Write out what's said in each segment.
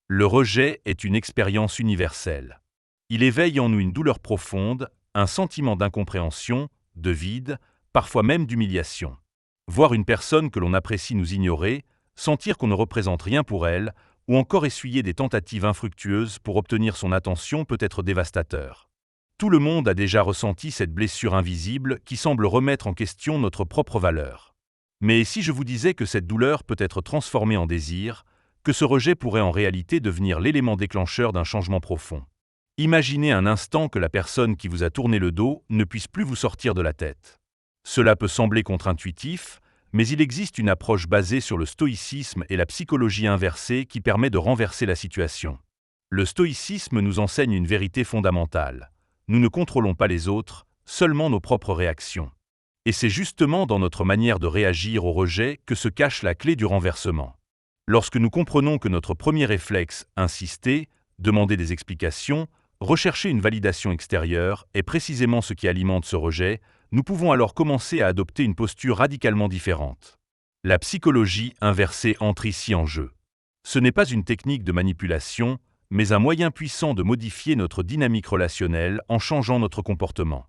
Le rejet est une expérience universelle. Il éveille en nous une douleur profonde, un sentiment d'incompréhension, de vide, parfois même d'humiliation. Voir une personne que l'on apprécie nous ignorer, sentir qu'on ne représente rien pour elle, ou encore essuyer des tentatives infructueuses pour obtenir son attention peut être dévastateur. Tout le monde a déjà ressenti cette blessure invisible qui semble remettre en question notre propre valeur. Mais si je vous disais que cette douleur peut être transformée en désir, que ce rejet pourrait en réalité devenir l'élément déclencheur d'un changement profond? Imaginez un instant que la personne qui vous a tourné le dos ne puisse plus vous sortir de la tête. Cela peut sembler contre-intuitif, mais il existe une approche basée sur le stoïcisme et la psychologie inversée qui permet de renverser la situation. Le stoïcisme nous enseigne une vérité fondamentale. Nous ne contrôlons pas les autres, seulement nos propres réactions. Et c'est justement dans notre manière de réagir au rejet que se cache la clé du renversement. Lorsque nous comprenons que notre premier réflexe, insister, demander des explications, rechercher une validation extérieure, est précisément ce qui alimente ce rejet, nous pouvons alors commencer à adopter une posture radicalement différente. La psychologie inversée entre ici en jeu. Ce n'est pas une technique de manipulation, mais un moyen puissant de modifier notre dynamique relationnelle en changeant notre comportement.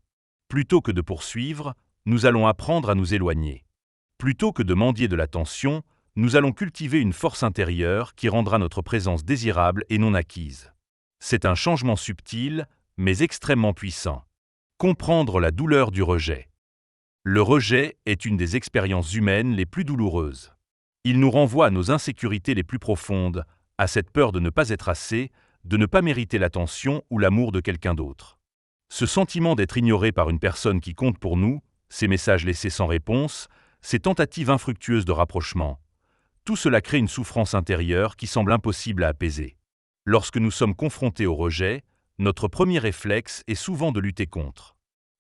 Plutôt que de poursuivre, nous allons apprendre à nous éloigner. Plutôt que de mendier de l'attention, nous allons cultiver une force intérieure qui rendra notre présence désirable et non acquise. C'est un changement subtil, mais extrêmement puissant. Comprendre la douleur du rejet. Le rejet est une des expériences humaines les plus douloureuses. Il nous renvoie à nos insécurités les plus profondes, à cette peur de ne pas être assez, de ne pas mériter l'attention ou l'amour de quelqu'un d'autre. Ce sentiment d'être ignoré par une personne qui compte pour nous, ces messages laissés sans réponse, ces tentatives infructueuses de rapprochement, tout cela crée une souffrance intérieure qui semble impossible à apaiser. Lorsque nous sommes confrontés au rejet, notre premier réflexe est souvent de lutter contre.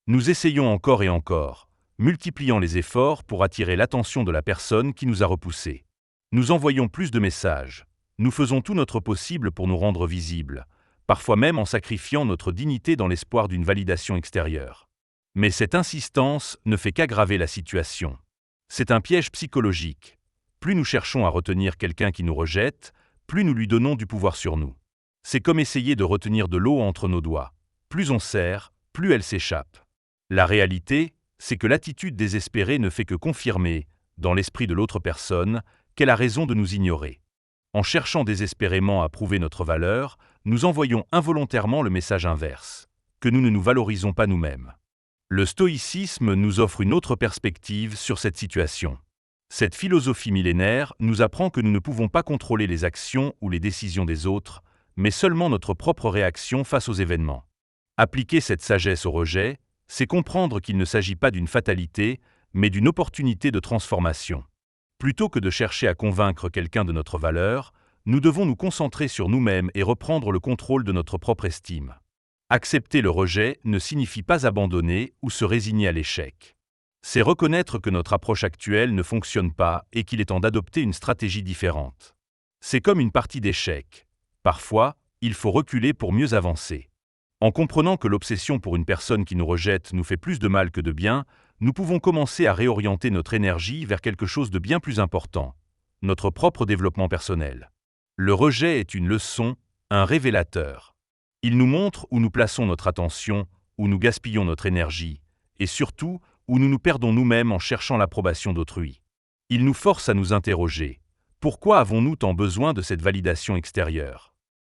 Nous essayons encore et encore, multipliant les efforts pour attirer l'attention de la personne qui nous a repoussés. Nous envoyons plus de messages. Nous faisons tout notre possible pour nous rendre visibles, parfois même en sacrifiant notre dignité dans l'espoir d'une validation extérieure. Mais cette insistance ne fait qu'aggraver la situation. C'est un piège psychologique. Plus nous cherchons à retenir quelqu'un qui nous rejette, plus nous lui donnons du pouvoir sur nous. C'est comme essayer de retenir de l'eau entre nos doigts. Plus on serre, plus elle s'échappe. La réalité, c'est que l'attitude désespérée ne fait que confirmer, dans l'esprit de l'autre personne, qu'elle a raison de nous ignorer. En cherchant désespérément à prouver notre valeur, nous envoyons involontairement le message inverse, que nous ne nous valorisons pas nous-mêmes. Le stoïcisme nous offre une autre perspective sur cette situation. Cette philosophie millénaire nous apprend que nous ne pouvons pas contrôler les actions ou les décisions des autres, mais seulement notre propre réaction face aux événements. Appliquer cette sagesse au rejet, c'est comprendre qu'il ne s'agit pas d'une fatalité, mais d'une opportunité de transformation. Plutôt que de chercher à convaincre quelqu'un de notre valeur, nous devons nous concentrer sur nous-mêmes et reprendre le contrôle de notre propre estime. Accepter le rejet ne signifie pas abandonner ou se résigner à l'échec. C'est reconnaître que notre approche actuelle ne fonctionne pas et qu'il est temps d'adopter une stratégie différente. C'est comme une partie d'échecs. Parfois, il faut reculer pour mieux avancer. En comprenant que l'obsession pour une personne qui nous rejette nous fait plus de mal que de bien, nous pouvons commencer à réorienter notre énergie vers quelque chose de bien plus important, notre propre développement personnel. Le rejet est une leçon, un révélateur. Il nous montre où nous plaçons notre attention, où nous gaspillons notre énergie, et surtout, où nous nous perdons nous-mêmes en cherchant l'approbation d'autrui. Il nous force à nous interroger. Pourquoi avons-nous tant besoin de cette validation extérieure?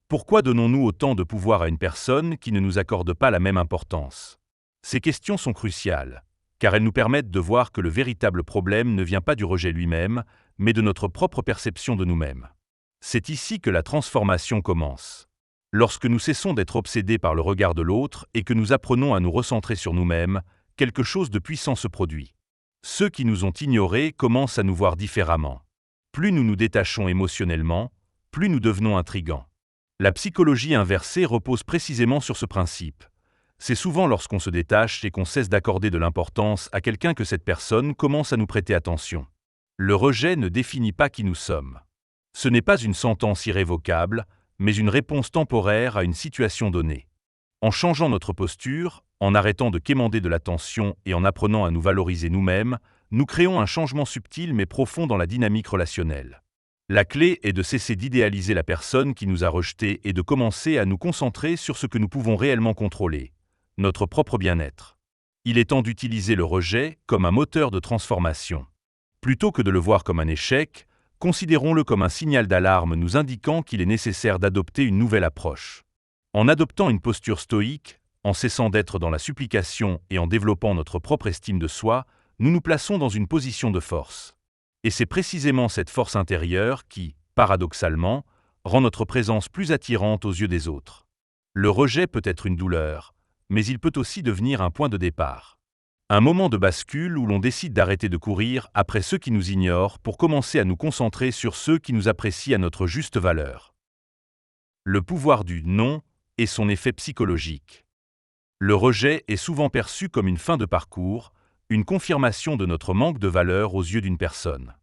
Pourquoi donnons-nous autant de pouvoir à une personne qui ne nous accorde pas la même importance? Ces questions sont cruciales, car elles nous permettent de voir que le véritable problème ne vient pas du rejet lui-même, mais de notre propre perception de nous-mêmes. C'est ici que la transformation commence. Lorsque nous cessons d'être obsédés par le regard de l'autre et que nous apprenons à nous recentrer sur nous-mêmes, quelque chose de puissant se produit. Ceux qui nous ont ignorés commencent à nous voir différemment. Plus nous nous détachons émotionnellement, plus nous devenons intrigants. La psychologie inversée repose précisément sur ce principe. C'est souvent lorsqu'on se détache et qu'on cesse d'accorder de l'importance à quelqu'un que cette personne commence à nous prêter attention. Le rejet ne définit pas qui nous sommes. Ce n'est pas une sentence irrévocable, mais une réponse temporaire à une situation donnée. En changeant notre posture, en arrêtant de quémander de l'attention et en apprenant à nous valoriser nous-mêmes, nous créons un changement subtil mais profond dans la dynamique relationnelle. La clé est de cesser d'idéaliser la personne qui nous a rejetés et de commencer à nous concentrer sur ce que nous pouvons réellement contrôler, notre propre bien-être. Il est temps d'utiliser le rejet comme un moteur de transformation. Plutôt que de le voir comme un échec, considérons-le comme un signal d'alarme nous indiquant qu'il est nécessaire d'adopter une nouvelle approche. En adoptant une posture stoïque, en cessant d'être dans la supplication et en développant notre propre estime de soi, nous nous plaçons dans une position de force. Et c'est précisément cette force intérieure qui, paradoxalement, rend notre présence plus attirante aux yeux des autres. Le rejet peut être une douleur, mais il peut aussi devenir un point de départ. Un moment de bascule où l'on décide d'arrêter de courir après ceux qui nous ignorent pour commencer à nous concentrer sur ceux qui nous apprécient à notre juste valeur. Le pouvoir du non et son effet psychologique. Le rejet est souvent perçu comme une fin de parcours, une confirmation de notre manque de valeur aux yeux d'une personne.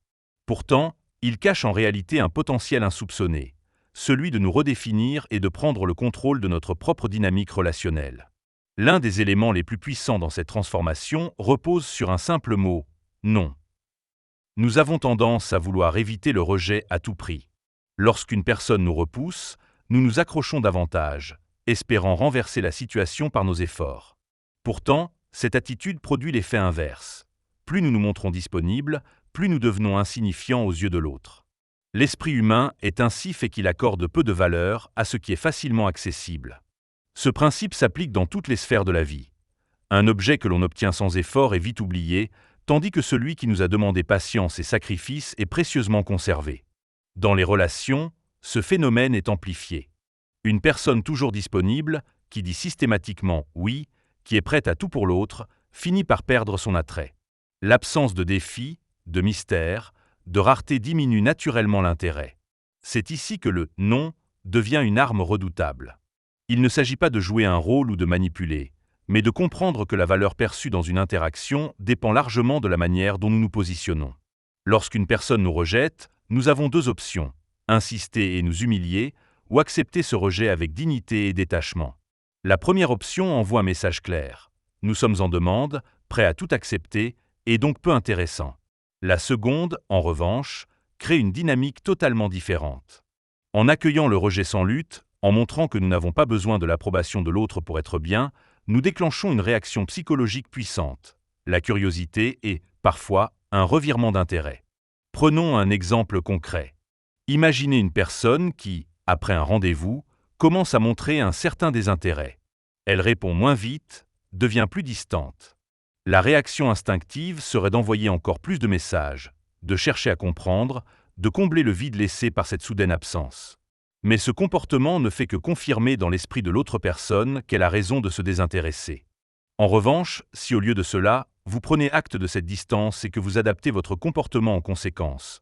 Pourtant, il cache en réalité un potentiel insoupçonné, celui de nous redéfinir et de prendre le contrôle de notre propre dynamique relationnelle. L'un des éléments les plus puissants dans cette transformation repose sur un simple mot, non. Nous avons tendance à vouloir éviter le rejet à tout prix. Lorsqu'une personne nous repousse, nous nous accrochons davantage, espérant renverser la situation par nos efforts. Pourtant, cette attitude produit l'effet inverse. Plus nous nous montrons disponibles, plus nous devenons insignifiants aux yeux de l'autre. L'esprit humain est ainsi fait qu'il accorde peu de valeur à ce qui est facilement accessible. Ce principe s'applique dans toutes les sphères de la vie. Un objet que l'on obtient sans effort est vite oublié, tandis que celui qui nous a demandé patience et sacrifice est précieusement conservé. Dans les relations, ce phénomène est amplifié. Une personne toujours disponible, qui dit systématiquement « oui », qui est prête à tout pour l'autre, finit par perdre son attrait. L'absence de défi, de mystère, de rareté diminue naturellement l'intérêt. C'est ici que le « non » devient une arme redoutable. Il ne s'agit pas de jouer un rôle ou de manipuler, mais de comprendre que la valeur perçue dans une interaction dépend largement de la manière dont nous nous positionnons. Lorsqu'une personne nous rejette, nous avons deux options, insister et nous humilier, ou accepter ce rejet avec dignité et détachement. La première option envoie un message clair. Nous sommes en demande, prêts à tout accepter, et donc peu intéressants. La seconde, en revanche, crée une dynamique totalement différente. En accueillant le rejet sans lutte, en montrant que nous n'avons pas besoin de l'approbation de l'autre pour être bien, nous déclenchons une réaction psychologique puissante, la curiosité et, parfois, un revirement d'intérêt. Prenons un exemple concret. Imaginez une personne qui, après un rendez-vous, commence à montrer un certain désintérêt. Elle répond moins vite, devient plus distante. La réaction instinctive serait d'envoyer encore plus de messages, de chercher à comprendre, de combler le vide laissé par cette soudaine absence. Mais ce comportement ne fait que confirmer dans l'esprit de l'autre personne qu'elle a raison de se désintéresser. En revanche, si au lieu de cela, vous prenez acte de cette distance et que vous adaptez votre comportement en conséquence,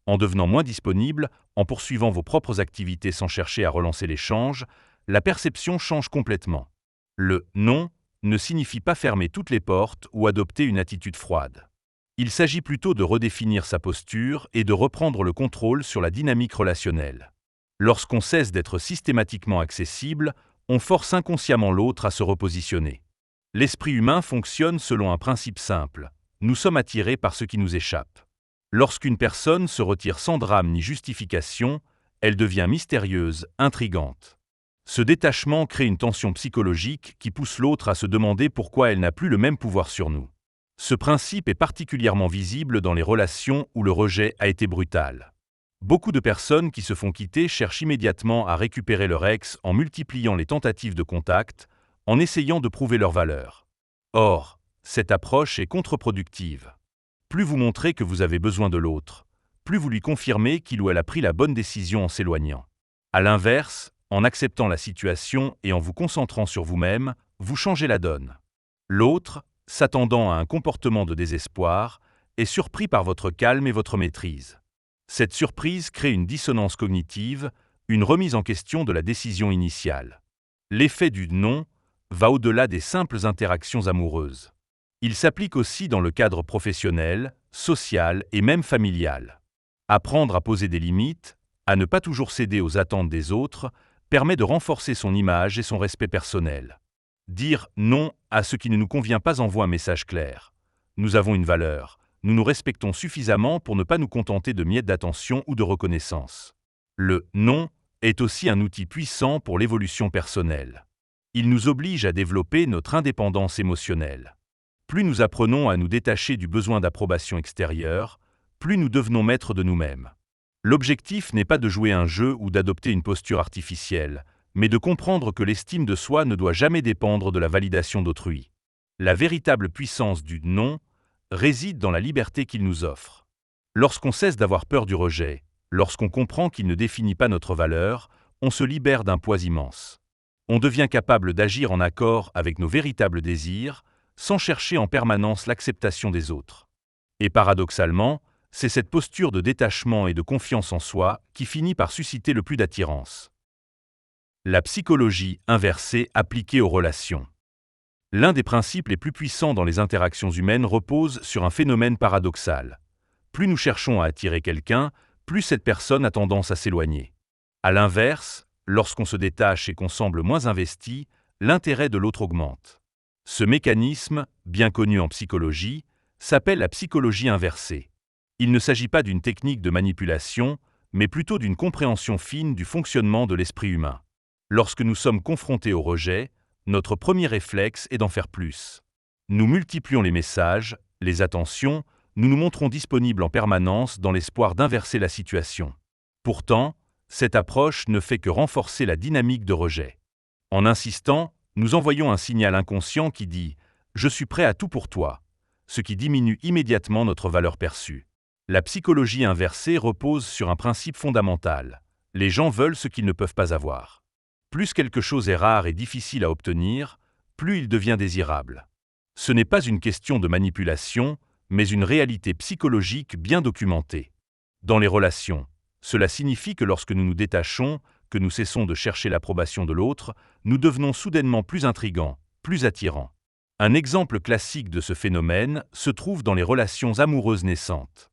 en devenant moins disponible, en poursuivant vos propres activités sans chercher à relancer l'échange, la perception change complètement. Le « non » ne signifie pas fermer toutes les portes ou adopter une attitude froide. Il s'agit plutôt de redéfinir sa posture et de reprendre le contrôle sur la dynamique relationnelle. Lorsqu'on cesse d'être systématiquement accessible, on force inconsciemment l'autre à se repositionner. L'esprit humain fonctionne selon un principe simple. Nous sommes attirés par ce qui nous échappe. Lorsqu'une personne se retire sans drame ni justification, elle devient mystérieuse, intrigante. Ce détachement crée une tension psychologique qui pousse l'autre à se demander pourquoi elle n'a plus le même pouvoir sur nous. Ce principe est particulièrement visible dans les relations où le rejet a été brutal. Beaucoup de personnes qui se font quitter cherchent immédiatement à récupérer leur ex en multipliant les tentatives de contact, en essayant de prouver leur valeur. Or, cette approche est contre-productive. Plus vous montrez que vous avez besoin de l'autre, plus vous lui confirmez qu'il ou elle a pris la bonne décision en s'éloignant. À l'inverse, en acceptant la situation et en vous concentrant sur vous-même, vous changez la donne. L'autre, s'attendant à un comportement de désespoir, est surpris par votre calme et votre maîtrise. Cette surprise crée une dissonance cognitive, une remise en question de la décision initiale. L'effet du non va au-delà des simples interactions amoureuses. Il s'applique aussi dans le cadre professionnel, social et même familial. Apprendre à poser des limites, à ne pas toujours céder aux attentes des autres, permet de renforcer son image et son respect personnel. Dire non à ce qui ne nous convient pas envoie un message clair. Nous avons une valeur, nous nous respectons suffisamment pour ne pas nous contenter de miettes d'attention ou de reconnaissance. Le « non » est aussi un outil puissant pour l'évolution personnelle. Il nous oblige à développer notre indépendance émotionnelle. Plus nous apprenons à nous détacher du besoin d'approbation extérieure, plus nous devenons maîtres de nous-mêmes. L'objectif n'est pas de jouer un jeu ou d'adopter une posture artificielle, mais de comprendre que l'estime de soi ne doit jamais dépendre de la validation d'autrui. La véritable puissance du « non » réside dans la liberté qu'il nous offre. Lorsqu'on cesse d'avoir peur du rejet, lorsqu'on comprend qu'il ne définit pas notre valeur, on se libère d'un poids immense. On devient capable d'agir en accord avec nos véritables désirs, sans chercher en permanence l'acceptation des autres. Et paradoxalement, c'est cette posture de détachement et de confiance en soi qui finit par susciter le plus d'attirance. La psychologie inversée appliquée aux relations. L'un des principes les plus puissants dans les interactions humaines repose sur un phénomène paradoxal. Plus nous cherchons à attirer quelqu'un, plus cette personne a tendance à s'éloigner. À l'inverse, lorsqu'on se détache et qu'on semble moins investi, l'intérêt de l'autre augmente. Ce mécanisme, bien connu en psychologie, s'appelle la psychologie inversée. Il ne s'agit pas d'une technique de manipulation, mais plutôt d'une compréhension fine du fonctionnement de l'esprit humain. Lorsque nous sommes confrontés au rejet, notre premier réflexe est d'en faire plus. Nous multiplions les messages, les attentions, nous nous montrons disponibles en permanence dans l'espoir d'inverser la situation. Pourtant, cette approche ne fait que renforcer la dynamique de rejet. En insistant, nous envoyons un signal inconscient qui dit « Je suis prêt à tout pour toi », ce qui diminue immédiatement notre valeur perçue. La psychologie inversée repose sur un principe fondamental. Les gens veulent ce qu'ils ne peuvent pas avoir. Plus quelque chose est rare et difficile à obtenir, plus il devient désirable. Ce n'est pas une question de manipulation, mais une réalité psychologique bien documentée. Dans les relations, cela signifie que lorsque nous nous détachons, que nous cessons de chercher l'approbation de l'autre, nous devenons soudainement plus intrigants, plus attirants. Un exemple classique de ce phénomène se trouve dans les relations amoureuses naissantes.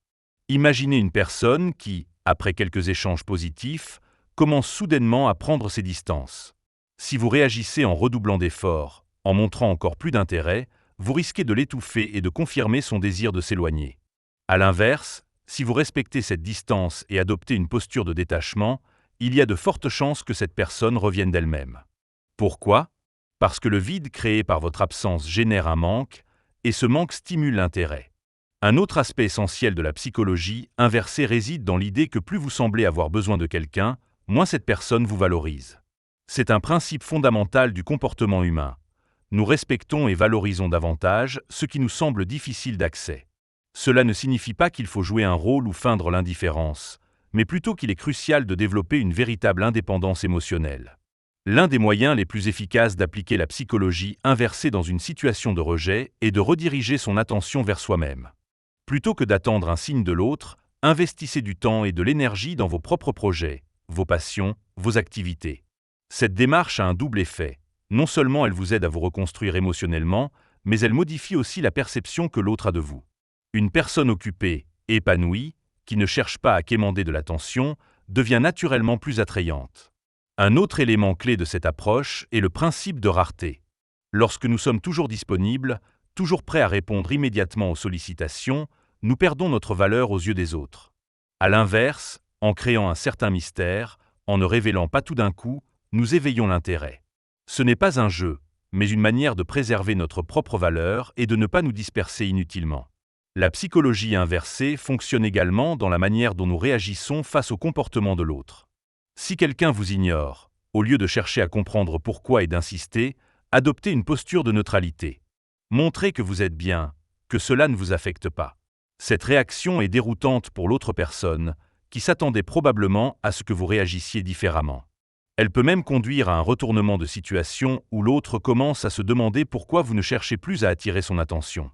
Imaginez une personne qui, après quelques échanges positifs, commence soudainement à prendre ses distances. Si vous réagissez en redoublant d'efforts, en montrant encore plus d'intérêt, vous risquez de l'étouffer et de confirmer son désir de s'éloigner. À l'inverse, si vous respectez cette distance et adoptez une posture de détachement, il y a de fortes chances que cette personne revienne d'elle-même. Pourquoi ? Parce que le vide créé par votre absence génère un manque, et ce manque stimule l'intérêt. Un autre aspect essentiel de la psychologie inversée réside dans l'idée que plus vous semblez avoir besoin de quelqu'un, moins cette personne vous valorise. C'est un principe fondamental du comportement humain. Nous respectons et valorisons davantage ce qui nous semble difficile d'accès. Cela ne signifie pas qu'il faut jouer un rôle ou feindre l'indifférence, mais plutôt qu'il est crucial de développer une véritable indépendance émotionnelle. L'un des moyens les plus efficaces d'appliquer la psychologie inversée dans une situation de rejet est de rediriger son attention vers soi-même. Plutôt que d'attendre un signe de l'autre, investissez du temps et de l'énergie dans vos propres projets, vos passions, vos activités. Cette démarche a un double effet. Non seulement elle vous aide à vous reconstruire émotionnellement, mais elle modifie aussi la perception que l'autre a de vous. Une personne occupée, épanouie, qui ne cherche pas à quémander de l'attention, devient naturellement plus attrayante. Un autre élément clé de cette approche est le principe de rareté. Lorsque nous sommes toujours disponibles, toujours prêts à répondre immédiatement aux sollicitations, nous perdons notre valeur aux yeux des autres. À l'inverse, en créant un certain mystère, en ne révélant pas tout d'un coup, nous éveillons l'intérêt. Ce n'est pas un jeu, mais une manière de préserver notre propre valeur et de ne pas nous disperser inutilement. La psychologie inversée fonctionne également dans la manière dont nous réagissons face au comportement de l'autre. Si quelqu'un vous ignore, au lieu de chercher à comprendre pourquoi et d'insister, adoptez une posture de neutralité. Montrez que vous êtes bien, que cela ne vous affecte pas. Cette réaction est déroutante pour l'autre personne, qui s'attendait probablement à ce que vous réagissiez différemment. Elle peut même conduire à un retournement de situation où l'autre commence à se demander pourquoi vous ne cherchez plus à attirer son attention.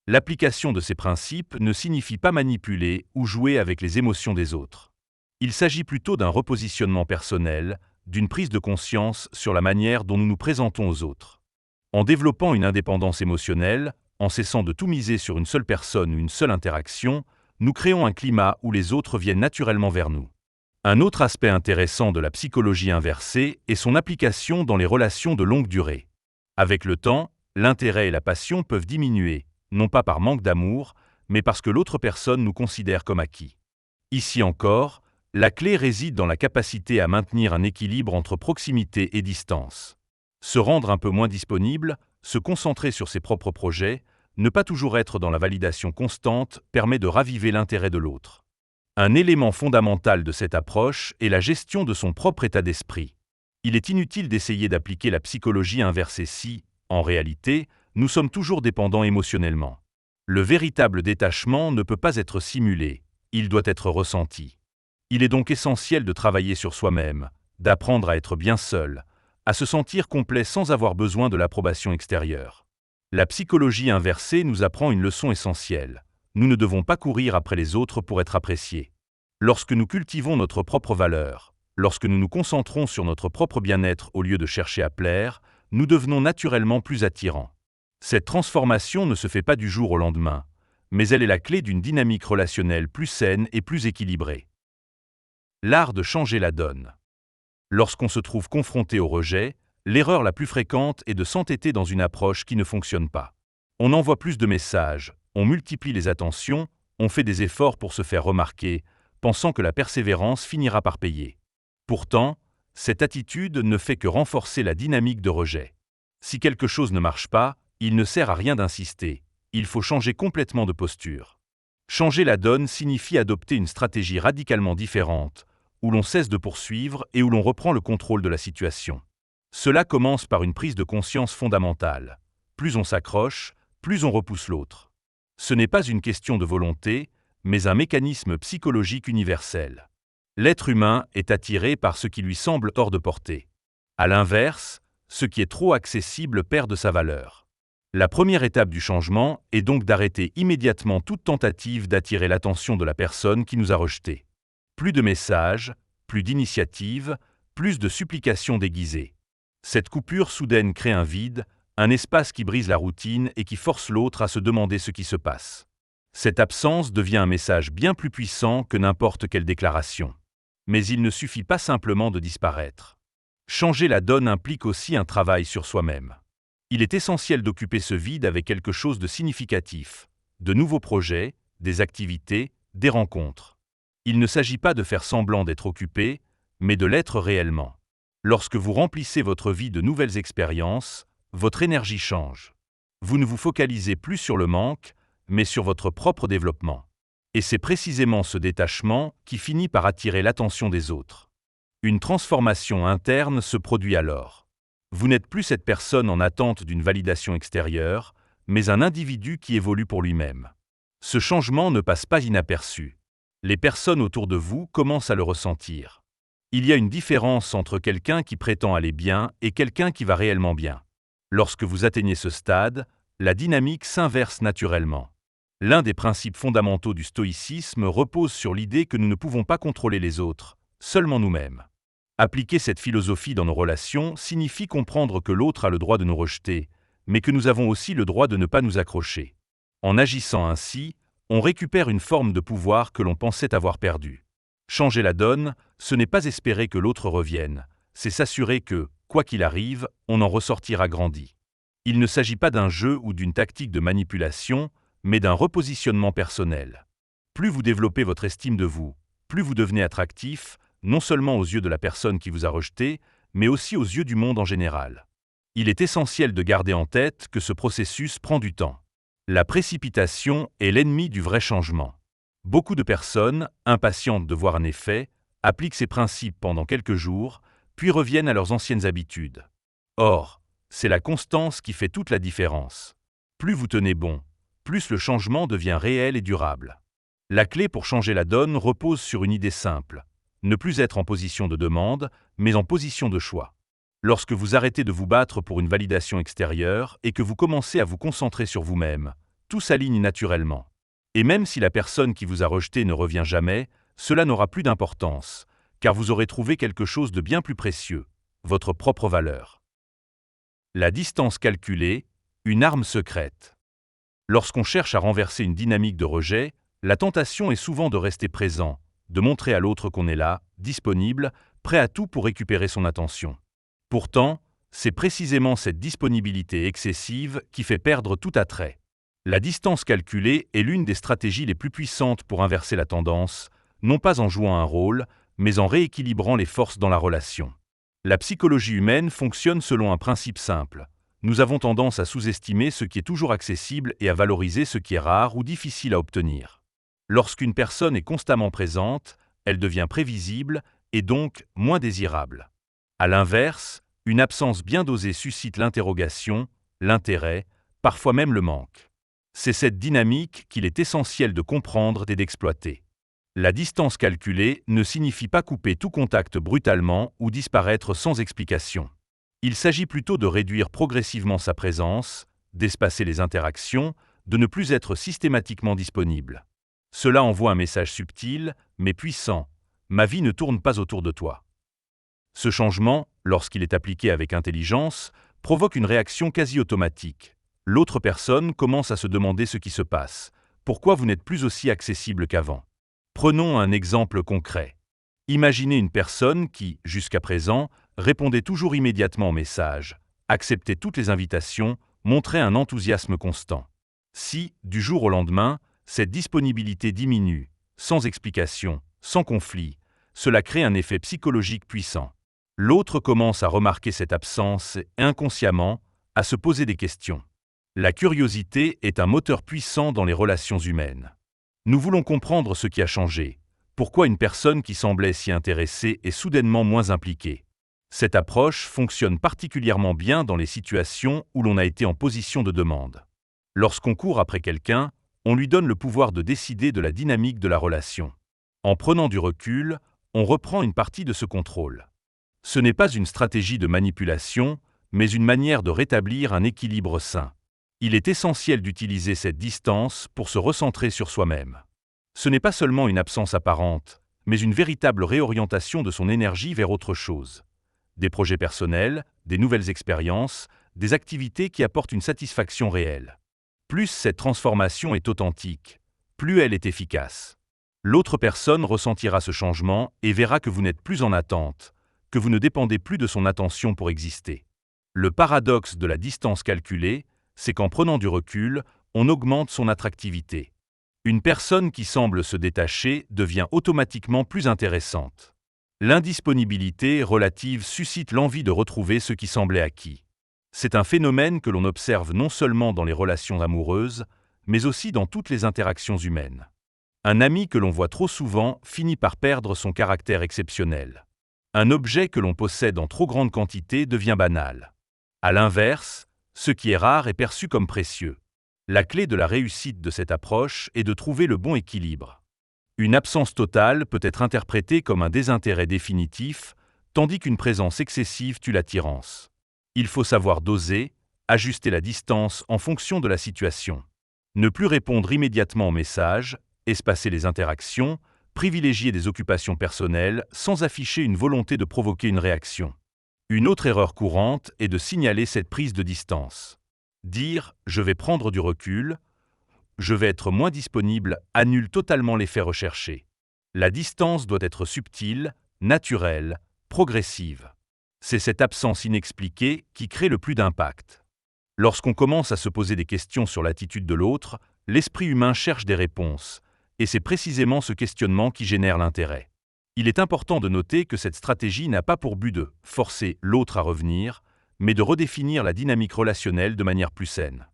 L'application de ces principes ne signifie pas manipuler ou jouer avec les émotions des autres. Il s'agit plutôt d'un repositionnement personnel, d'une prise de conscience sur la manière dont nous nous présentons aux autres. En développant une indépendance émotionnelle, en cessant de tout miser sur une seule personne ou une seule interaction, nous créons un climat où les autres viennent naturellement vers nous. Un autre aspect intéressant de la psychologie inversée est son application dans les relations de longue durée. Avec le temps, l'intérêt et la passion peuvent diminuer, non pas par manque d'amour, mais parce que l'autre personne nous considère comme acquis. Ici encore, la clé réside dans la capacité à maintenir un équilibre entre proximité et distance. Se rendre un peu moins disponible, se concentrer sur ses propres projets, ne pas toujours être dans la validation constante permet de raviver l'intérêt de l'autre. Un élément fondamental de cette approche est la gestion de son propre état d'esprit. Il est inutile d'essayer d'appliquer la psychologie inversée si, en réalité, nous sommes toujours dépendants émotionnellement. Le véritable détachement ne peut pas être simulé, il doit être ressenti. Il est donc essentiel de travailler sur soi-même, d'apprendre à être bien seul, à se sentir complet sans avoir besoin de l'approbation extérieure. La psychologie inversée nous apprend une leçon essentielle. Nous ne devons pas courir après les autres pour être appréciés. Lorsque nous cultivons notre propre valeur, lorsque nous nous concentrons sur notre propre bien-être au lieu de chercher à plaire, nous devenons naturellement plus attirants. Cette transformation ne se fait pas du jour au lendemain, mais elle est la clé d'une dynamique relationnelle plus saine et plus équilibrée. L'art de changer la donne. Lorsqu'on se trouve confronté au rejet, l'erreur la plus fréquente est de s'entêter dans une approche qui ne fonctionne pas. On envoie plus de messages, on multiplie les attentions, on fait des efforts pour se faire remarquer, pensant que la persévérance finira par payer. Pourtant, cette attitude ne fait que renforcer la dynamique de rejet. Si quelque chose ne marche pas, il ne sert à rien d'insister, il faut changer complètement de posture. Changer la donne signifie adopter une stratégie radicalement différente, où l'on cesse de poursuivre et où l'on reprend le contrôle de la situation. Cela commence par une prise de conscience fondamentale. Plus on s'accroche, plus on repousse l'autre. Ce n'est pas une question de volonté, mais un mécanisme psychologique universel. L'être humain est attiré par ce qui lui semble hors de portée. À l'inverse, ce qui est trop accessible perd de sa valeur. La première étape du changement est donc d'arrêter immédiatement toute tentative d'attirer l'attention de la personne qui nous a rejetés. Plus de messages, plus d'initiatives, plus de supplications déguisées. Cette coupure soudaine crée un vide, un espace qui brise la routine et qui force l'autre à se demander ce qui se passe. Cette absence devient un message bien plus puissant que n'importe quelle déclaration. Mais il ne suffit pas simplement de disparaître. Changer la donne implique aussi un travail sur soi-même. Il est essentiel d'occuper ce vide avec quelque chose de significatif, de nouveaux projets, des activités, des rencontres. Il ne s'agit pas de faire semblant d'être occupé, mais de l'être réellement. Lorsque vous remplissez votre vie de nouvelles expériences, votre énergie change. Vous ne vous focalisez plus sur le manque, mais sur votre propre développement. Et c'est précisément ce détachement qui finit par attirer l'attention des autres. Une transformation interne se produit alors. Vous n'êtes plus cette personne en attente d'une validation extérieure, mais un individu qui évolue pour lui-même. Ce changement ne passe pas inaperçu. Les personnes autour de vous commencent à le ressentir. Il y a une différence entre quelqu'un qui prétend aller bien et quelqu'un qui va réellement bien. Lorsque vous atteignez ce stade, la dynamique s'inverse naturellement. L'un des principes fondamentaux du stoïcisme repose sur l'idée que nous ne pouvons pas contrôler les autres, seulement nous-mêmes. Appliquer cette philosophie dans nos relations signifie comprendre que l'autre a le droit de nous rejeter, mais que nous avons aussi le droit de ne pas nous accrocher. En agissant ainsi, on récupère une forme de pouvoir que l'on pensait avoir perdue. Changer la donne, ce n'est pas espérer que l'autre revienne, c'est s'assurer que, quoi qu'il arrive, on en ressortira grandi. Il ne s'agit pas d'un jeu ou d'une tactique de manipulation, mais d'un repositionnement personnel. Plus vous développez votre estime de vous, plus vous devenez attractif, non seulement aux yeux de la personne qui vous a rejeté, mais aussi aux yeux du monde en général. Il est essentiel de garder en tête que ce processus prend du temps. La précipitation est l'ennemi du vrai changement. Beaucoup de personnes, impatientes de voir un effet, appliquent ces principes pendant quelques jours, puis reviennent à leurs anciennes habitudes. Or, c'est la constance qui fait toute la différence. Plus vous tenez bon, plus le changement devient réel et durable. La clé pour changer la donne repose sur une idée simple. Ne plus être en position de demande, mais en position de choix. Lorsque vous arrêtez de vous battre pour une validation extérieure et que vous commencez à vous concentrer sur vous-même, tout s'aligne naturellement. Et même si la personne qui vous a rejeté ne revient jamais, cela n'aura plus d'importance, car vous aurez trouvé quelque chose de bien plus précieux, votre propre valeur. La distance calculée, une arme secrète. Lorsqu'on cherche à renverser une dynamique de rejet, la tentation est souvent de rester présent, de montrer à l'autre qu'on est là, disponible, prêt à tout pour récupérer son attention. Pourtant, c'est précisément cette disponibilité excessive qui fait perdre tout attrait. La distance calculée est l'une des stratégies les plus puissantes pour inverser la tendance, non pas en jouant un rôle, mais en rééquilibrant les forces dans la relation. La psychologie humaine fonctionne selon un principe simple. Nous avons tendance à sous-estimer ce qui est toujours accessible et à valoriser ce qui est rare ou difficile à obtenir. Lorsqu'une personne est constamment présente, elle devient prévisible et donc moins désirable. À l'inverse, une absence bien dosée suscite l'interrogation, l'intérêt, parfois même le manque. C'est cette dynamique qu'il est essentiel de comprendre et d'exploiter. La distance calculée ne signifie pas couper tout contact brutalement ou disparaître sans explication. Il s'agit plutôt de réduire progressivement sa présence, d'espacer les interactions, de ne plus être systématiquement disponible. Cela envoie un message subtil, mais puissant. Ma vie ne tourne pas autour de toi. Ce changement, lorsqu'il est appliqué avec intelligence, provoque une réaction quasi automatique. L'autre personne commence à se demander ce qui se passe. Pourquoi vous n'êtes plus aussi accessible qu'avant ? Prenons un exemple concret. Imaginez une personne qui, jusqu'à présent, répondait toujours immédiatement aux messages, acceptait toutes les invitations, montrait un enthousiasme constant. Si, du jour au lendemain, cette disponibilité diminue, sans explication, sans conflit, cela crée un effet psychologique puissant. L'autre commence à remarquer cette absence et, inconsciemment, à se poser des questions. La curiosité est un moteur puissant dans les relations humaines. Nous voulons comprendre ce qui a changé. Pourquoi une personne qui semblait s'y intéresser est soudainement moins impliquée ? Cette approche fonctionne particulièrement bien dans les situations où l'on a été en position de demande. Lorsqu'on court après quelqu'un, on lui donne le pouvoir de décider de la dynamique de la relation. En prenant du recul, on reprend une partie de ce contrôle. Ce n'est pas une stratégie de manipulation, mais une manière de rétablir un équilibre sain. Il est essentiel d'utiliser cette distance pour se recentrer sur soi-même. Ce n'est pas seulement une absence apparente, mais une véritable réorientation de son énergie vers autre chose. Des projets personnels, des nouvelles expériences, des activités qui apportent une satisfaction réelle. Plus cette transformation est authentique, plus elle est efficace. L'autre personne ressentira ce changement et verra que vous n'êtes plus en attente, que vous ne dépendez plus de son attention pour exister. Le paradoxe de la distance calculée, c'est qu'en prenant du recul, on augmente son attractivité. Une personne qui semble se détacher devient automatiquement plus intéressante. L'indisponibilité relative suscite l'envie de retrouver ce qui semblait acquis. C'est un phénomène que l'on observe non seulement dans les relations amoureuses, mais aussi dans toutes les interactions humaines. Un ami que l'on voit trop souvent finit par perdre son caractère exceptionnel. Un objet que l'on possède en trop grande quantité devient banal. À l'inverse, ce qui est rare est perçu comme précieux. La clé de la réussite de cette approche est de trouver le bon équilibre. Une absence totale peut être interprétée comme un désintérêt définitif, tandis qu'une présence excessive tue l'attirance. Il faut savoir doser, ajuster la distance en fonction de la situation. Ne plus répondre immédiatement aux messages, espacer les interactions, privilégier des occupations personnelles sans afficher une volonté de provoquer une réaction. Une autre erreur courante est de signaler cette prise de distance. Dire « je vais prendre du recul », « je vais être moins disponible » annule totalement l'effet recherché. La distance doit être subtile, naturelle, progressive. C'est cette absence inexpliquée qui crée le plus d'impact. Lorsqu'on commence à se poser des questions sur l'attitude de l'autre, l'esprit humain cherche des réponses, et c'est précisément ce questionnement qui génère l'intérêt. Il est important de noter que cette stratégie n'a pas pour but de forcer l'autre à revenir, mais de redéfinir la dynamique relationnelle de manière plus saine.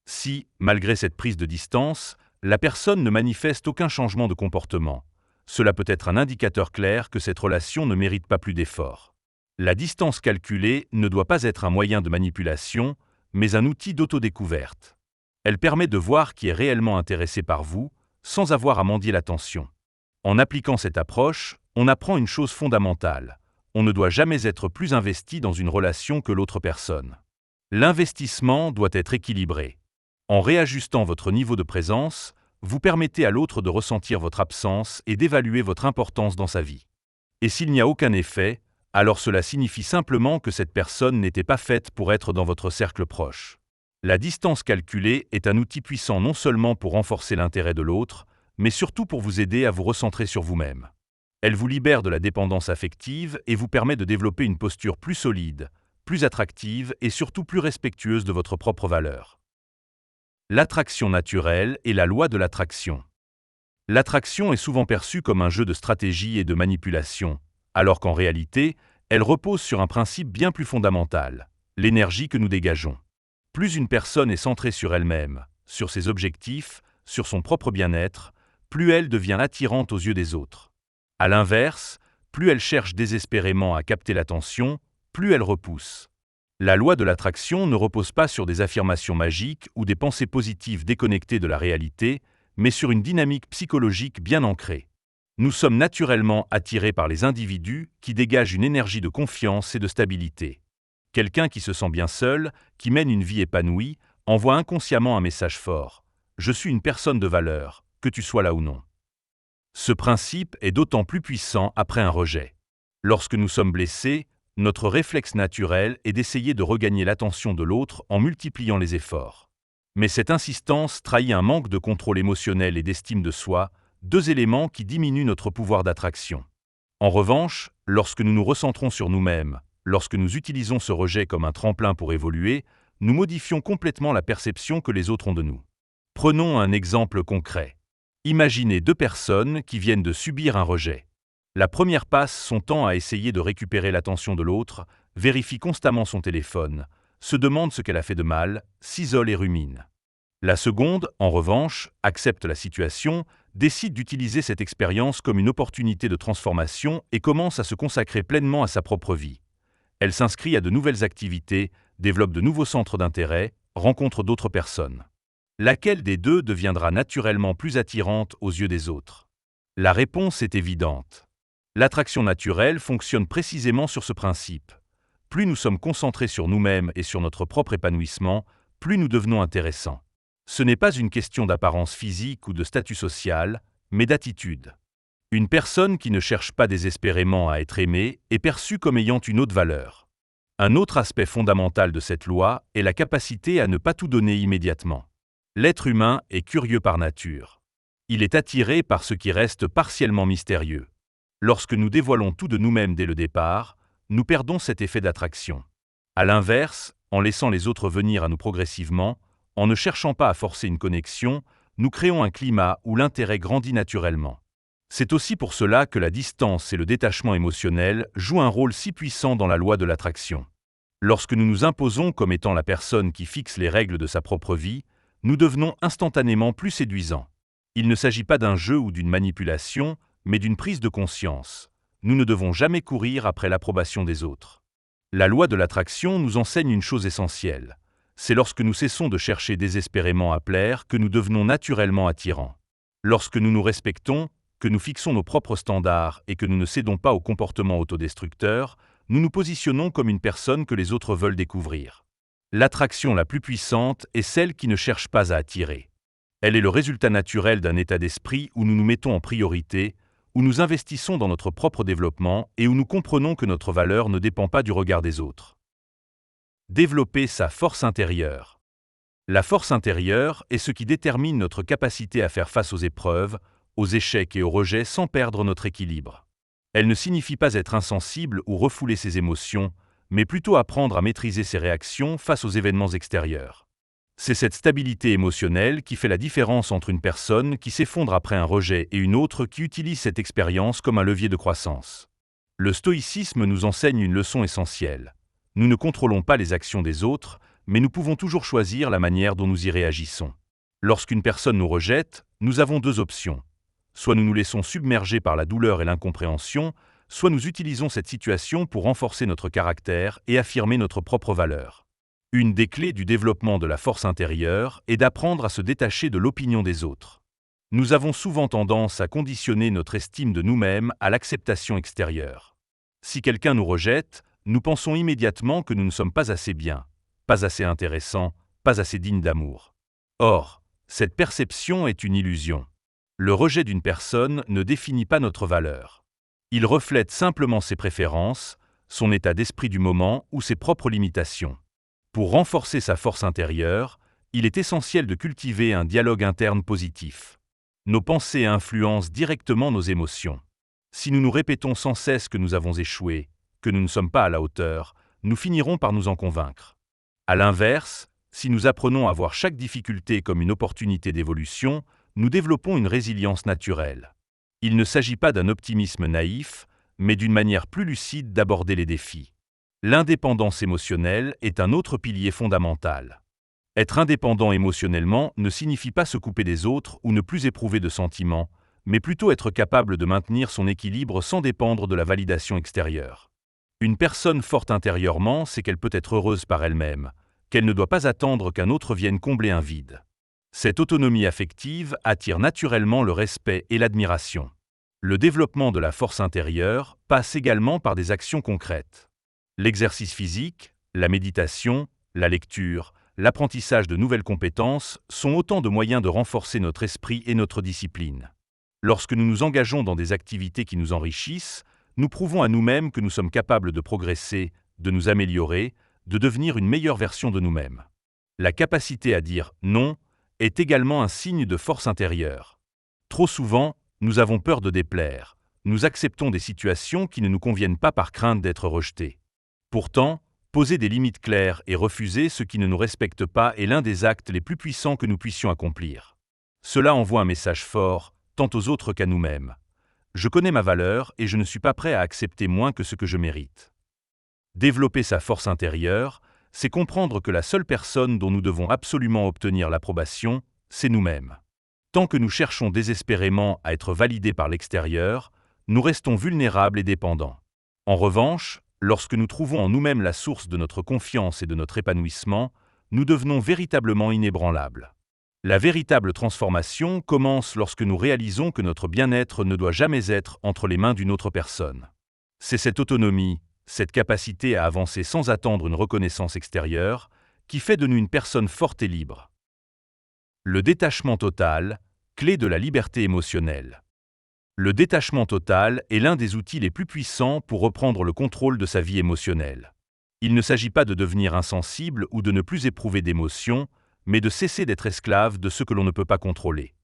Si, malgré cette prise de distance, la personne ne manifeste aucun changement de comportement, cela peut être un indicateur clair que cette relation ne mérite pas plus d'efforts. La distance calculée ne doit pas être un moyen de manipulation, mais un outil d'autodécouverte. Elle permet de voir qui est réellement intéressé par vous, sans avoir à mendier l'attention. En appliquant cette approche, on apprend une chose fondamentale. On ne doit jamais être plus investi dans une relation que l'autre personne. L'investissement doit être équilibré. En réajustant votre niveau de présence, vous permettez à l'autre de ressentir votre absence et d'évaluer votre importance dans sa vie. Et s'il n'y a aucun effet, alors cela signifie simplement que cette personne n'était pas faite pour être dans votre cercle proche. La distance calculée est un outil puissant non seulement pour renforcer l'intérêt de l'autre, mais surtout pour vous aider à vous recentrer sur vous-même. Elle vous libère de la dépendance affective et vous permet de développer une posture plus solide, plus attractive et surtout plus respectueuse de votre propre valeur. L'attraction naturelle et la loi de l'attraction. L'attraction est souvent perçue comme un jeu de stratégie et de manipulation, alors qu'en réalité, elle repose sur un principe bien plus fondamental, l'énergie que nous dégageons. Plus une personne est centrée sur elle-même, sur ses objectifs, sur son propre bien-être, plus elle devient attirante aux yeux des autres. À l'inverse, plus elle cherche désespérément à capter l'attention, plus elle repousse. La loi de l'attraction ne repose pas sur des affirmations magiques ou des pensées positives déconnectées de la réalité, mais sur une dynamique psychologique bien ancrée. Nous sommes naturellement attirés par les individus qui dégagent une énergie de confiance et de stabilité. Quelqu'un qui se sent bien seul, qui mène une vie épanouie, envoie inconsciemment un message fort. Je suis une personne de valeur, que tu sois là ou non. Ce principe est d'autant plus puissant après un rejet. Lorsque nous sommes blessés, notre réflexe naturel est d'essayer de regagner l'attention de l'autre en multipliant les efforts. Mais cette insistance trahit un manque de contrôle émotionnel et d'estime de soi, deux éléments qui diminuent notre pouvoir d'attraction. En revanche, lorsque nous nous recentrons sur nous-mêmes, lorsque nous utilisons ce rejet comme un tremplin pour évoluer, nous modifions complètement la perception que les autres ont de nous. Prenons un exemple concret. Imaginez deux personnes qui viennent de subir un rejet. La première passe son temps à essayer de récupérer l'attention de l'autre, vérifie constamment son téléphone, se demande ce qu'elle a fait de mal, s'isole et rumine. La seconde, en revanche, accepte la situation, décide d'utiliser cette expérience comme une opportunité de transformation et commence à se consacrer pleinement à sa propre vie. Elle s'inscrit à de nouvelles activités, développe de nouveaux centres d'intérêt, rencontre d'autres personnes. Laquelle des deux deviendra naturellement plus attirante aux yeux des autres? La réponse est évidente. L'attraction naturelle fonctionne précisément sur ce principe. Plus nous sommes concentrés sur nous-mêmes et sur notre propre épanouissement, plus nous devenons intéressants. Ce n'est pas une question d'apparence physique ou de statut social, mais d'attitude. Une personne qui ne cherche pas désespérément à être aimée est perçue comme ayant une haute valeur. Un autre aspect fondamental de cette loi est la capacité à ne pas tout donner immédiatement. L'être humain est curieux par nature. Il est attiré par ce qui reste partiellement mystérieux. Lorsque nous dévoilons tout de nous-mêmes dès le départ, nous perdons cet effet d'attraction. À l'inverse, en laissant les autres venir à nous progressivement, en ne cherchant pas à forcer une connexion, nous créons un climat où l'intérêt grandit naturellement. C'est aussi pour cela que la distance et le détachement émotionnel jouent un rôle si puissant dans la loi de l'attraction. Lorsque nous nous imposons comme étant la personne qui fixe les règles de sa propre vie, nous devenons instantanément plus séduisants. Il ne s'agit pas d'un jeu ou d'une manipulation, mais d'une prise de conscience. Nous ne devons jamais courir après l'approbation des autres. La loi de l'attraction nous enseigne une chose essentielle. C'est lorsque nous cessons de chercher désespérément à plaire que nous devenons naturellement attirants. Lorsque nous nous respectons, que nous fixons nos propres standards et que nous ne cédons pas aux comportements autodestructeurs, nous nous positionnons comme une personne que les autres veulent découvrir. L'attraction la plus puissante est celle qui ne cherche pas à attirer. Elle est le résultat naturel d'un état d'esprit où nous nous mettons en priorité, où nous investissons dans notre propre développement et où nous comprenons que notre valeur ne dépend pas du regard des autres. Développer sa force intérieure. La force intérieure est ce qui détermine notre capacité à faire face aux épreuves, aux échecs et aux rejets sans perdre notre équilibre. Elle ne signifie pas être insensible ou refouler ses émotions, mais plutôt apprendre à maîtriser ses réactions face aux événements extérieurs. C'est cette stabilité émotionnelle qui fait la différence entre une personne qui s'effondre après un rejet et une autre qui utilise cette expérience comme un levier de croissance. Le stoïcisme nous enseigne une leçon essentielle. Nous ne contrôlons pas les actions des autres, mais nous pouvons toujours choisir la manière dont nous y réagissons. Lorsqu'une personne nous rejette, nous avons deux options. Soit nous nous laissons submerger par la douleur et l'incompréhension, soit nous utilisons cette situation pour renforcer notre caractère et affirmer notre propre valeur. Une des clés du développement de la force intérieure est d'apprendre à se détacher de l'opinion des autres. Nous avons souvent tendance à conditionner notre estime de nous-mêmes à l'acceptation extérieure. Si quelqu'un nous rejette, nous pensons immédiatement que nous ne sommes pas assez bien, pas assez intéressants, pas assez dignes d'amour. Or, cette perception est une illusion. Le rejet d'une personne ne définit pas notre valeur. Il reflète simplement ses préférences, son état d'esprit du moment ou ses propres limitations. Pour renforcer sa force intérieure, il est essentiel de cultiver un dialogue interne positif. Nos pensées influencent directement nos émotions. Si nous nous répétons sans cesse que nous avons échoué, que nous ne sommes pas à la hauteur, nous finirons par nous en convaincre. À l'inverse, Si nous apprenons à voir chaque difficulté comme une opportunité d'évolution, nous développons une résilience naturelle. Il ne s'agit pas d'un optimisme naïf, mais d'une manière plus lucide d'aborder les défis. L'indépendance émotionnelle est un autre pilier fondamental. Être indépendant émotionnellement ne signifie pas se couper des autres ou ne plus éprouver de sentiments, mais plutôt être capable de maintenir son équilibre sans dépendre de la validation extérieure. Une personne forte intérieurement sait qu'elle peut être heureuse par elle-même, qu'elle ne doit pas attendre qu'un autre vienne combler un vide. Cette autonomie affective attire naturellement le respect et l'admiration. Le développement de la force intérieure passe également par des actions concrètes. L'exercice physique, la méditation, la lecture, l'apprentissage de nouvelles compétences sont autant de moyens de renforcer notre esprit et notre discipline. Lorsque nous nous engageons dans des activités qui nous enrichissent, nous prouvons à nous-mêmes que nous sommes capables de progresser, de nous améliorer, de devenir une meilleure version de nous-mêmes. La capacité à dire « non » est également un signe de force intérieure. Trop souvent, nous avons peur de déplaire. Nous acceptons des situations qui ne nous conviennent pas par crainte d'être rejetés. Pourtant, poser des limites claires et refuser ce qui ne nous respecte pas est l'un des actes les plus puissants que nous puissions accomplir. Cela envoie un message fort, tant aux autres qu'à nous-mêmes. Je connais ma valeur et je ne suis pas prêt à accepter moins que ce que je mérite. Développer sa force intérieure, c'est comprendre que la seule personne dont nous devons absolument obtenir l'approbation, c'est nous-mêmes. Tant que nous cherchons désespérément à être validés par l'extérieur, nous restons vulnérables et dépendants. En revanche, lorsque nous trouvons en nous-mêmes la source de notre confiance et de notre épanouissement, nous devenons véritablement inébranlables. La véritable transformation commence lorsque nous réalisons que notre bien-être ne doit jamais être entre les mains d'une autre personne. C'est cette autonomie, cette capacité à avancer sans attendre une reconnaissance extérieure, qui fait de nous une personne forte et libre. Le détachement total, clé de la liberté émotionnelle. Le détachement total est l'un des outils les plus puissants pour reprendre le contrôle de sa vie émotionnelle. Il ne s'agit pas de devenir insensible ou de ne plus éprouver d'émotions, mais de cesser d'être esclave de ce que l'on ne peut pas contrôler.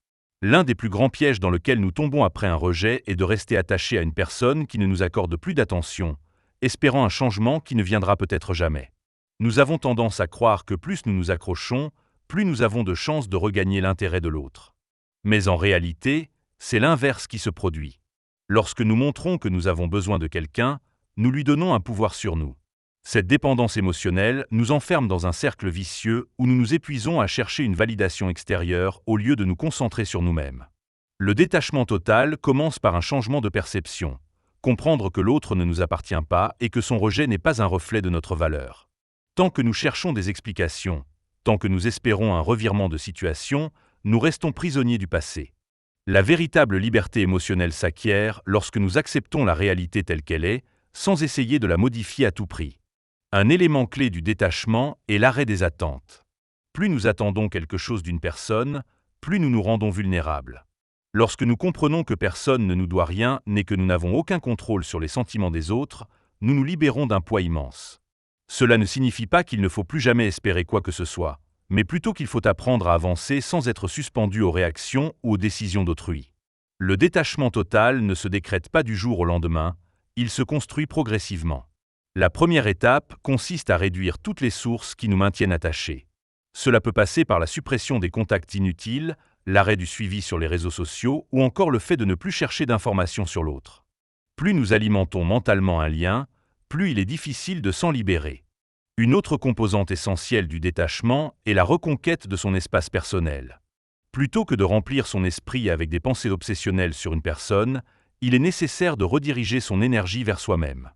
L'un des plus grands pièges dans lequel nous tombons après un rejet est de rester attachés à une personne qui ne nous accorde plus d'attention, espérant un changement qui ne viendra peut-être jamais. Nous avons tendance à croire que plus nous nous accrochons, plus nous avons de chances de regagner l'intérêt de l'autre. Mais en réalité, c'est l'inverse qui se produit. Lorsque nous montrons que nous avons besoin de quelqu'un, nous lui donnons un pouvoir sur nous. Cette dépendance émotionnelle nous enferme dans un cercle vicieux où nous nous épuisons à chercher une validation extérieure au lieu de nous concentrer sur nous-mêmes. Le détachement total commence par un changement de perception. Comprendre que l'autre ne nous appartient pas et que son rejet n'est pas un reflet de notre valeur. Tant que nous cherchons des explications, tant que nous espérons un revirement de situation, nous restons prisonniers du passé. La véritable liberté émotionnelle s'acquiert lorsque nous acceptons la réalité telle qu'elle est, sans essayer de la modifier à tout prix. Un élément clé du détachement est l'arrêt des attentes. Plus nous attendons quelque chose d'une personne, plus nous nous rendons vulnérables. Lorsque nous comprenons que personne ne nous doit rien et que nous n'avons aucun contrôle sur les sentiments des autres, nous nous libérons d'un poids immense. Cela ne signifie pas qu'il ne faut plus jamais espérer quoi que ce soit, mais plutôt qu'il faut apprendre à avancer sans être suspendu aux réactions ou aux décisions d'autrui. Le détachement total ne se décrète pas du jour au lendemain, il se construit progressivement. La première étape consiste à réduire toutes les sources qui nous maintiennent attachés. Cela peut passer par la suppression des contacts inutiles, l'arrêt du suivi sur les réseaux sociaux ou encore le fait de ne plus chercher d'informations sur l'autre. Plus nous alimentons mentalement un lien, plus il est difficile de s'en libérer. Une autre composante essentielle du détachement est la reconquête de son espace personnel. Plutôt que de remplir son esprit avec des pensées obsessionnelles sur une personne, il est nécessaire de rediriger son énergie vers soi-même.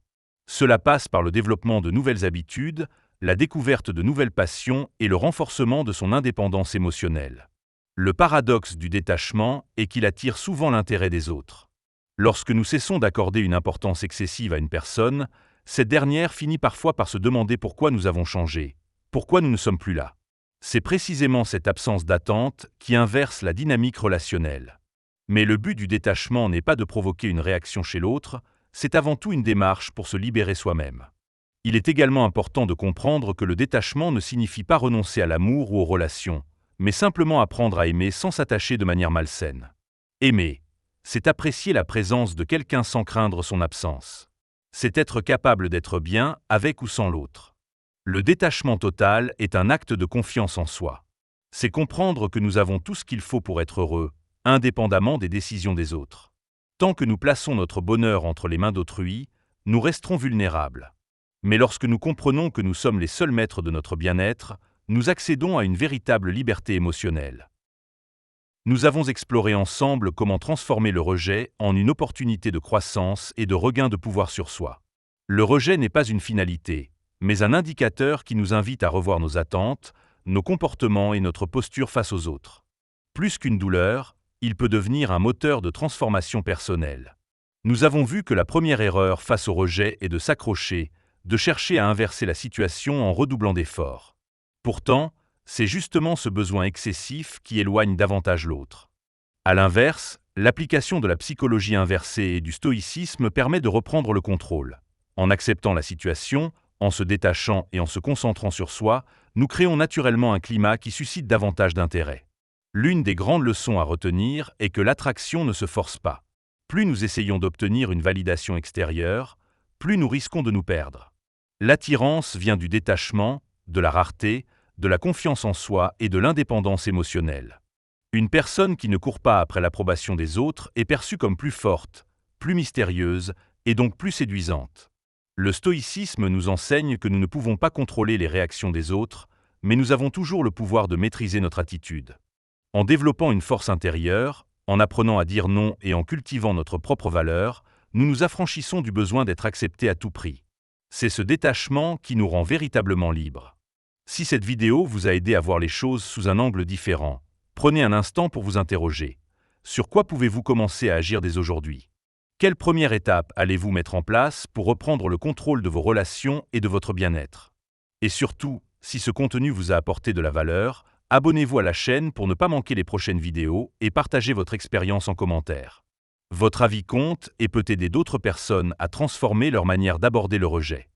Cela passe par le développement de nouvelles habitudes, la découverte de nouvelles passions et le renforcement de son indépendance émotionnelle. Le paradoxe du détachement est qu'il attire souvent l'intérêt des autres. Lorsque nous cessons d'accorder une importance excessive à une personne, cette dernière finit parfois par se demander pourquoi nous avons changé, pourquoi nous ne sommes plus là. C'est précisément cette absence d'attente qui inverse la dynamique relationnelle. Mais le but du détachement n'est pas de provoquer une réaction chez l'autre, c'est avant tout une démarche pour se libérer soi-même. Il est également important de comprendre que le détachement ne signifie pas renoncer à l'amour ou aux relations, mais simplement apprendre à aimer sans s'attacher de manière malsaine. Aimer, c'est apprécier la présence de quelqu'un sans craindre son absence. C'est être capable d'être bien avec ou sans l'autre. Le détachement total est un acte de confiance en soi. C'est comprendre que nous avons tout ce qu'il faut pour être heureux, indépendamment des décisions des autres. Tant que nous plaçons notre bonheur entre les mains d'autrui, nous resterons vulnérables. Mais lorsque nous comprenons que nous sommes les seuls maîtres de notre bien-être, nous accédons à une véritable liberté émotionnelle. Nous avons exploré ensemble comment transformer le rejet en une opportunité de croissance et de regain de pouvoir sur soi. Le rejet n'est pas une finalité, mais un indicateur qui nous invite à revoir nos attentes, nos comportements et notre posture face aux autres. Plus qu'une douleur, il peut devenir un moteur de transformation personnelle. Nous avons vu que la première erreur face au rejet est de s'accrocher, de chercher à inverser la situation en redoublant d'efforts. Pourtant, c'est justement ce besoin excessif qui éloigne davantage l'autre. À l'inverse, l'application de la psychologie inversée et du stoïcisme permet de reprendre le contrôle. En acceptant la situation, en se détachant et en se concentrant sur soi, nous créons naturellement un climat qui suscite davantage d'intérêt. L'une des grandes leçons à retenir est que l'attraction ne se force pas. Plus nous essayons d'obtenir une validation extérieure, plus nous risquons de nous perdre. L'attirance vient du détachement, de la rareté, de la confiance en soi et de l'indépendance émotionnelle. Une personne qui ne court pas après l'approbation des autres est perçue comme plus forte, plus mystérieuse et donc plus séduisante. Le stoïcisme nous enseigne que nous ne pouvons pas contrôler les réactions des autres, mais nous avons toujours le pouvoir de maîtriser notre attitude. En développant une force intérieure, en apprenant à dire non et en cultivant notre propre valeur, nous nous affranchissons du besoin d'être acceptés à tout prix. C'est ce détachement qui nous rend véritablement libres. Si cette vidéo vous a aidé à voir les choses sous un angle différent, prenez un instant pour vous interroger. Sur quoi pouvez-vous commencer à agir dès aujourd'hui ? Quelle première étape allez-vous mettre en place pour reprendre le contrôle de vos relations et de votre bien-être ? Et surtout, si ce contenu vous a apporté de la valeur, abonnez-vous à la chaîne pour ne pas manquer les prochaines vidéos et partagez votre expérience en commentaire. Votre avis compte et peut aider d'autres personnes à transformer leur manière d'aborder le rejet.